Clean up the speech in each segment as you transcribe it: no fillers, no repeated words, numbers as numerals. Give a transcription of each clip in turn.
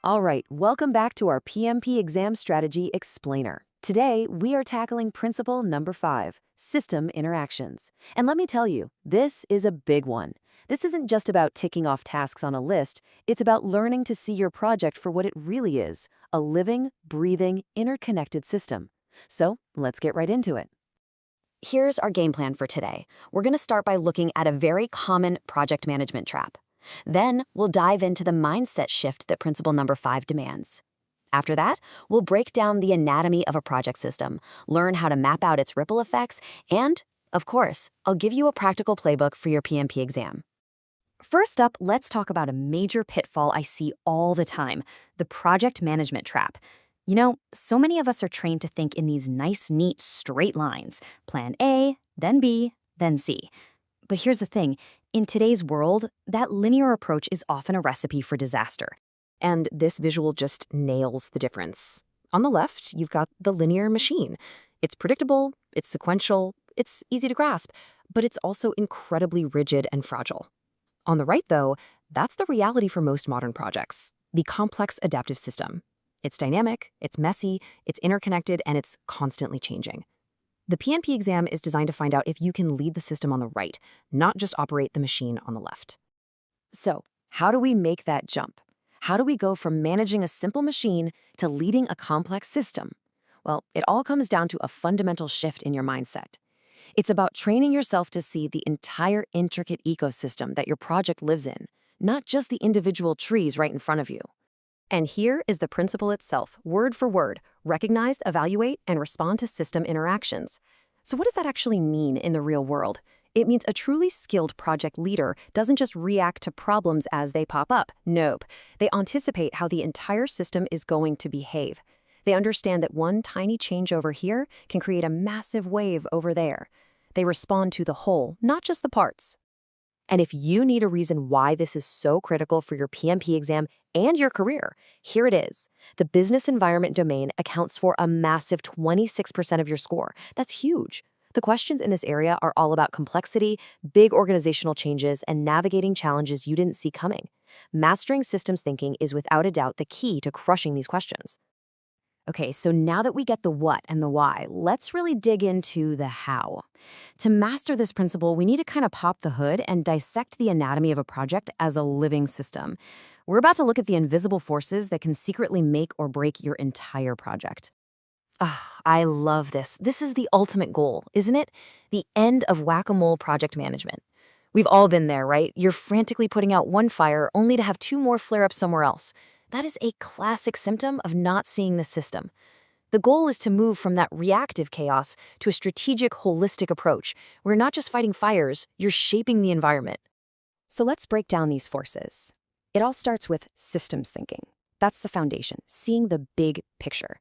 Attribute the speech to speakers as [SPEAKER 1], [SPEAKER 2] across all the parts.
[SPEAKER 1] All right, welcome back to our PMP Exam Strategy Explainer. Today, we are tackling principle number 5, system interactions. And let me tell you, this is a big one. This isn't just about ticking off tasks on a list, it's about learning to see your project for what it really is, a living, breathing, interconnected system. So, let's get right into it.
[SPEAKER 2] Here's our game plan for today. We're going to start by looking at a very common project management trap. Then we'll dive into the mindset shift that principle number 5 demands. After that, we'll break down the anatomy of a project system, learn how to map out its ripple effects, and, of course, I'll give you a practical playbook for your PMP exam. First up, let's talk about a major pitfall I see all the time, the project management trap. You know, so many of us are trained to think in these nice, neat, straight lines. Plan A, then B, then C. But here's the thing. In today's world, that linear approach is often a recipe for disaster. And this visual just nails the difference. On the left, you've got the linear machine. It's predictable, it's sequential, it's easy to grasp, but it's also incredibly rigid and fragile. On the right, though, that's the reality for most modern projects, the complex adaptive system. It's dynamic, it's messy, it's interconnected, and it's constantly changing. The PMP exam is designed to find out if you can lead the system on the right, not just operate the machine on the left.
[SPEAKER 1] So, how do we make that jump? How do we go from managing a simple machine to leading a complex system? Well, it all comes down to a fundamental shift in your mindset. It's about training yourself to see the entire intricate ecosystem that your project lives in, not just the individual trees right in front of you.
[SPEAKER 2] And here is the principle itself, word for word: recognize, evaluate, and respond to system interactions. So what does that actually mean in the real world? It means a truly skilled project leader doesn't just react to problems as they pop up. Nope. They anticipate how the entire system is going to behave. They understand that one tiny change over here can create a massive wave over there. They respond to the whole, not just the parts. And if you need a reason why this is so critical for your PMP exam and your career, here it is. The business environment domain accounts for a massive 26% of your score. That's huge. The questions in this area are all about complexity, big organizational changes, and navigating challenges you didn't see coming. Mastering systems thinking is without a doubt the key to crushing these questions. Okay, so now that we get the what and the why, let's really dig into the how. To master this principle, we need to kind of pop the hood and dissect the anatomy of a project as a living system. We're about to look at the invisible forces that can secretly make or break your entire project. I love this. This is the ultimate goal, isn't it? The end of whack-a-mole project management. We've all been there, right? You're frantically putting out one fire only to have 2 more flare up somewhere else. That is a classic symptom of not seeing the system. The goal is to move from that reactive chaos to a strategic, holistic approach, where you're not just fighting fires, you're shaping the environment. So let's break down these forces. It all starts with systems thinking. That's the foundation, seeing the big picture.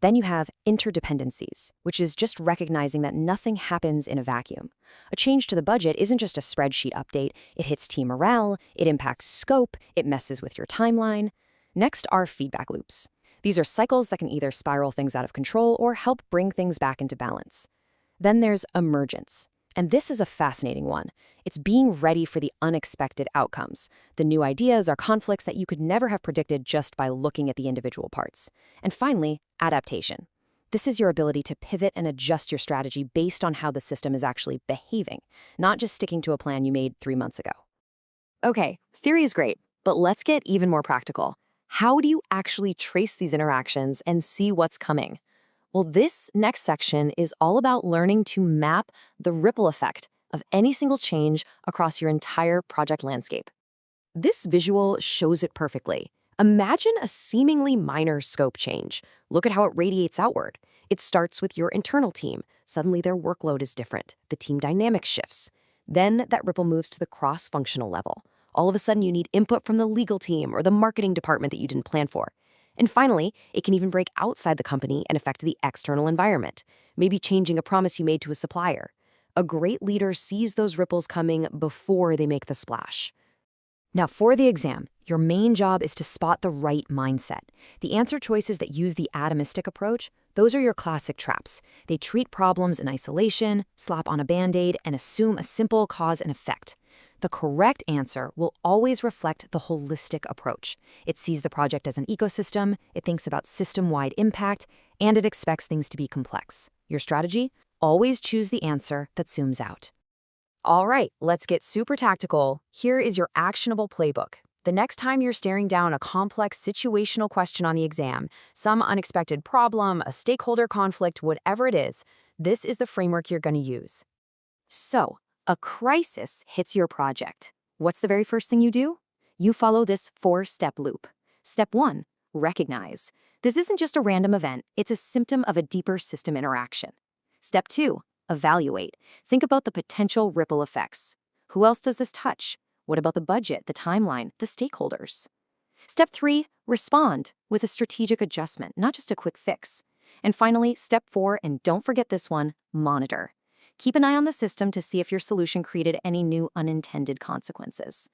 [SPEAKER 2] Then you have interdependencies, which is just recognizing that nothing happens in a vacuum. A change to the budget isn't just a spreadsheet update. It hits team morale, it impacts scope, it messes with your timeline. Next are feedback loops. These are cycles that can either spiral things out of control or help bring things back into balance. Then there's emergence. And this is a fascinating one. It's being ready for the unexpected outcomes, the new ideas or conflicts that you could never have predicted just by looking at the individual parts. And finally, adaptation. This is your ability to pivot and adjust your strategy based on how the system is actually behaving, not just sticking to a plan you made 3 months ago. Okay, theory is great, but let's get even more practical. How do you actually trace these interactions and see what's coming? Well, this next section is all about learning to map the ripple effect of any single change across your entire project landscape. This visual shows it perfectly. Imagine a seemingly minor scope change. Look at how it radiates outward. It starts with your internal team. Suddenly their workload is different. The team dynamic shifts. Then that ripple moves to the cross-functional level. All of a sudden, you need input from the legal team or the marketing department that you didn't plan for. And finally, it can even break outside the company and affect the external environment, maybe changing a promise you made to a supplier. A great leader sees those ripples coming before they make the splash. Now, for the exam, your main job is to spot the right mindset. The answer choices that use the atomistic approach, those are your classic traps. They treat problems in isolation, slap on a Band-Aid, and assume a simple cause and effect. The correct answer will always reflect the holistic approach. It sees the project as an ecosystem, it thinks about system-wide impact, and it expects things to be complex. Your strategy? Always choose the answer that zooms out. All right, let's get super tactical. Here is your actionable playbook. The next time you're staring down a complex situational question on the exam, some unexpected problem, a stakeholder conflict, whatever it is, this is the framework you're going to use. So, a crisis hits your project. What's the very first thing you do? You follow this 4-step loop. Step 1, recognize. This isn't just a random event, it's a symptom of a deeper system interaction. Step 2, evaluate. Think about the potential ripple effects. Who else does this touch? What about the budget, the timeline, the stakeholders? Step 3, respond with a strategic adjustment, not just a quick fix. And finally, step 4, and don't forget this one, monitor. Keep an eye on the system to see if your solution created any new unintended consequences.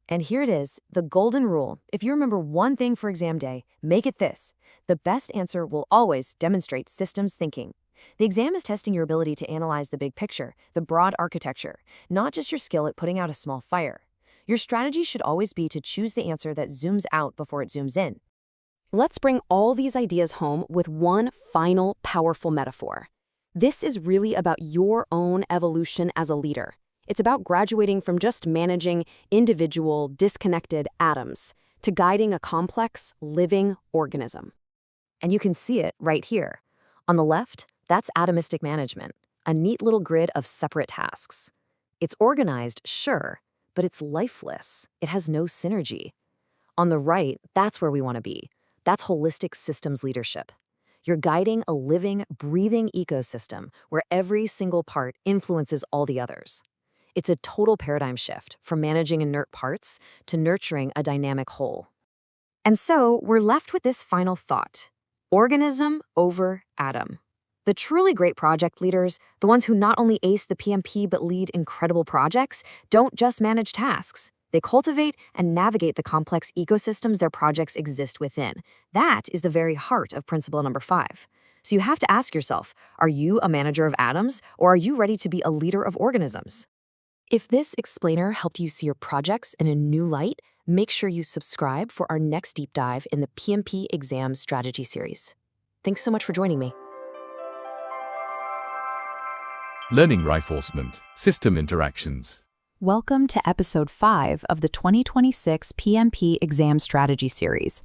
[SPEAKER 2] And here it is, the golden rule. If you remember one thing for exam day, make it this. The best answer will always demonstrate systems thinking. The exam is testing your ability to analyze the big picture, the broad architecture, not just your skill at putting out a small fire. Your strategy should always be to choose the answer that zooms out before it zooms in. Let's bring all these ideas home with one final powerful metaphor. This is really about your own evolution as a leader. It's about graduating from just managing individual, disconnected atoms to guiding a complex, living organism. And you can see it right here. On the left, that's atomistic management, a neat little grid of separate tasks. It's organized, sure, but it's lifeless. It has no synergy. On the right, that's where we want to be. That's holistic systems leadership. You're guiding a living, breathing ecosystem where every single part influences all the others. It's a total paradigm shift from managing inert parts to nurturing a dynamic whole. And so we're left with this final thought: organism over atom. The truly great project leaders, the ones who not only ace the PMP but lead incredible projects, don't just manage tasks. They cultivate and navigate the complex ecosystems their projects exist within. That is the very heart of principle number 5. So you have to ask yourself, are you a manager of atoms, or are you ready to be a leader of organisms? If this explainer helped you see your projects in a new light, make sure you subscribe for our next deep dive in the PMP Exam Strategy Series. Thanks so much for joining me.
[SPEAKER 3] Learning Reinforcement, System Interactions.
[SPEAKER 2] Welcome to Episode 5 of the 2026 PMP Exam Strategy Series.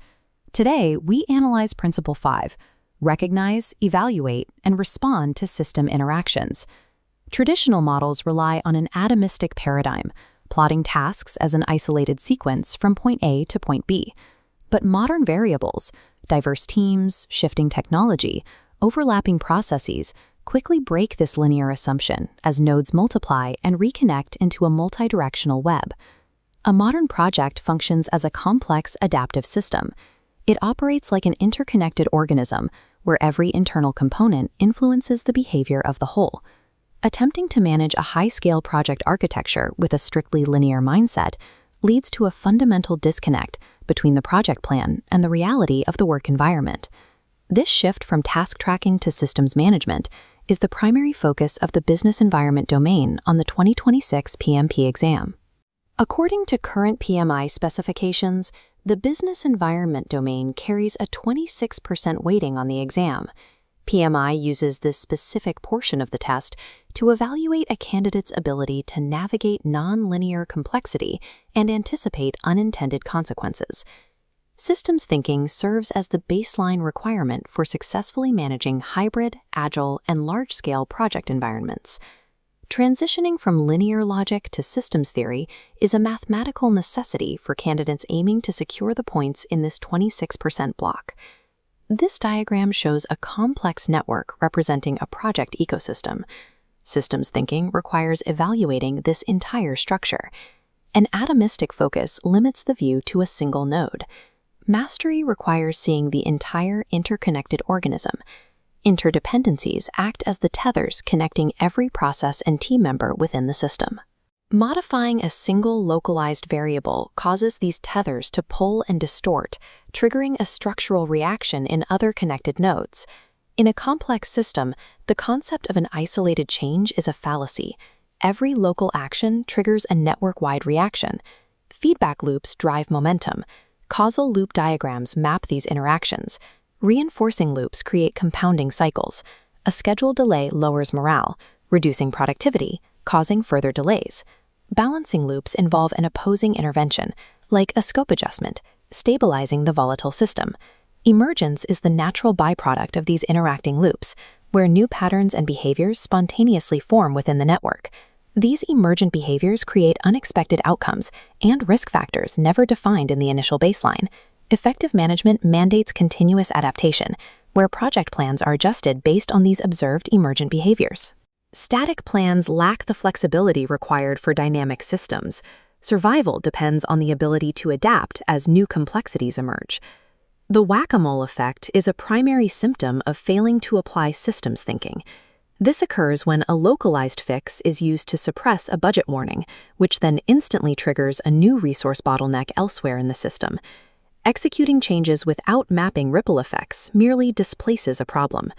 [SPEAKER 2] Today, we analyze Principle 5, recognize, evaluate, and respond to system interactions. Traditional models rely on an atomistic paradigm, plotting tasks as an isolated sequence from point A to point B. But modern variables, diverse teams, shifting technology, overlapping processes, quickly break this linear assumption as nodes multiply and reconnect into a multidirectional web. A modern project functions as a complex adaptive system. It operates like an interconnected organism where every internal component influences the behavior of the whole. Attempting to manage a high-scale project architecture with a strictly linear mindset leads to a fundamental disconnect between the project plan and the reality of the work environment. This shift from task tracking to systems management is the primary focus of the business environment domain on the 2026 PMP exam. According to current PMI specifications, the business environment domain carries a 26% weighting on the exam. PMI uses this specific portion of the test to evaluate a candidate's ability to navigate non-linear complexity and anticipate unintended consequences. Systems thinking serves as the baseline requirement for successfully managing hybrid, agile, and large-scale project environments. Transitioning from linear logic to systems theory is a mathematical necessity for candidates aiming to secure the points in this 26% block. This diagram shows a complex network representing a project ecosystem. Systems thinking requires evaluating this entire structure. An atomistic focus limits the view to a single node. Mastery requires seeing the entire interconnected organism. Interdependencies act as the tethers connecting every process and team member within the system. Modifying a single localized variable causes these tethers to pull and distort, triggering a structural reaction in other connected nodes. In a complex system, the concept of an isolated change is a fallacy. Every local action triggers a network-wide reaction. Feedback loops drive momentum. Causal loop diagrams map these interactions. Reinforcing loops create compounding cycles. A scheduled delay lowers morale, reducing productivity, causing further delays. Balancing loops involve an opposing intervention, like a scope adjustment, stabilizing the volatile system. Emergence is the natural byproduct of these interacting loops, where new patterns and behaviors spontaneously form within the network. These emergent behaviors create unexpected outcomes and risk factors never defined in the initial baseline. Effective management mandates continuous adaptation, where project plans are adjusted based on these observed emergent behaviors. Static plans lack the flexibility required for dynamic systems. Survival depends on the ability to adapt as new complexities emerge. The whack-a-mole effect is a primary symptom of failing to apply systems thinking. This occurs when a localized fix is used to suppress a budget warning, which then instantly triggers a new resource bottleneck elsewhere in the system. Executing changes without mapping ripple effects merely displaces a problem.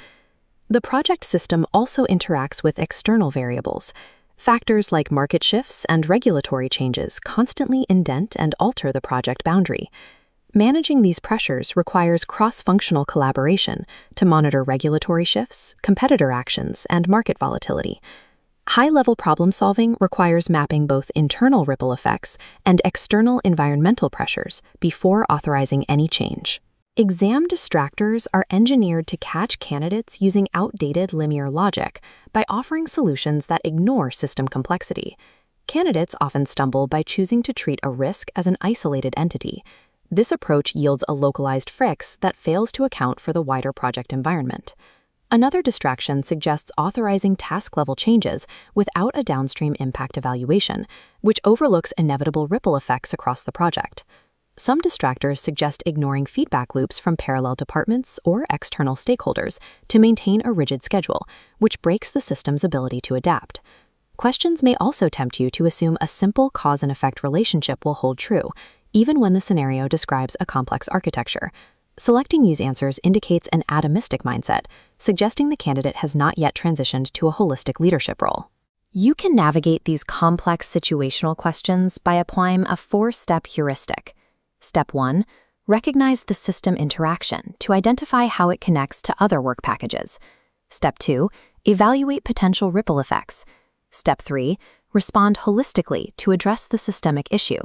[SPEAKER 2] The project system also interacts with external variables. Factors like market shifts and regulatory changes constantly indent and alter the project boundary. Managing these pressures requires cross-functional collaboration to monitor regulatory shifts, competitor actions, and market volatility. High-level problem-solving requires mapping both internal ripple effects and external environmental pressures before authorizing any change. Exam distractors are engineered to catch candidates using outdated linear logic by offering solutions that ignore system complexity. Candidates often stumble by choosing to treat a risk as an isolated entity. This approach yields a localized fix that fails to account for the wider project environment. Another distraction suggests authorizing task-level changes without a downstream impact evaluation, which overlooks inevitable ripple effects across the project. Some distractors suggest ignoring feedback loops from parallel departments or external stakeholders to maintain a rigid schedule, which breaks the system's ability to adapt. Questions may also tempt you to assume a simple cause and effect relationship will hold true, even when the scenario describes a complex architecture. Selecting these answers indicates an atomistic mindset, suggesting the candidate has not yet transitioned to a holistic leadership role. You can navigate these complex situational questions by applying a 4-step heuristic. Step 1. Recognize the system interaction to identify how it connects to other work packages. Step 2. Evaluate potential ripple effects. Step 3. Respond holistically to address the systemic issue.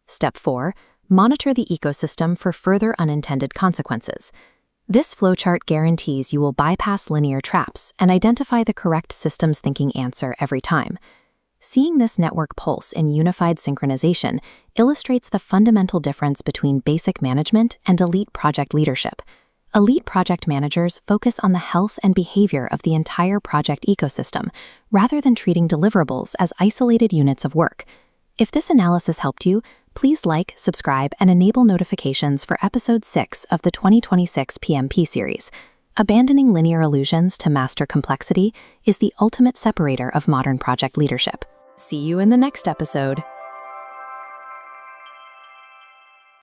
[SPEAKER 2] Step 4. Monitor the ecosystem for further unintended consequences. This flowchart guarantees you will bypass linear traps and identify the correct systems thinking answer every time. Seeing this network pulse in unified synchronization illustrates the fundamental difference between basic management and elite project leadership. Elite project managers focus on the health and behavior of the entire project ecosystem, rather than treating deliverables as isolated units of work. If this analysis helped you, please like, subscribe, and enable notifications for Episode 6 of the 2026 PMP series. Abandoning linear illusions to master complexity is the ultimate separator of modern project leadership. See you in the next episode.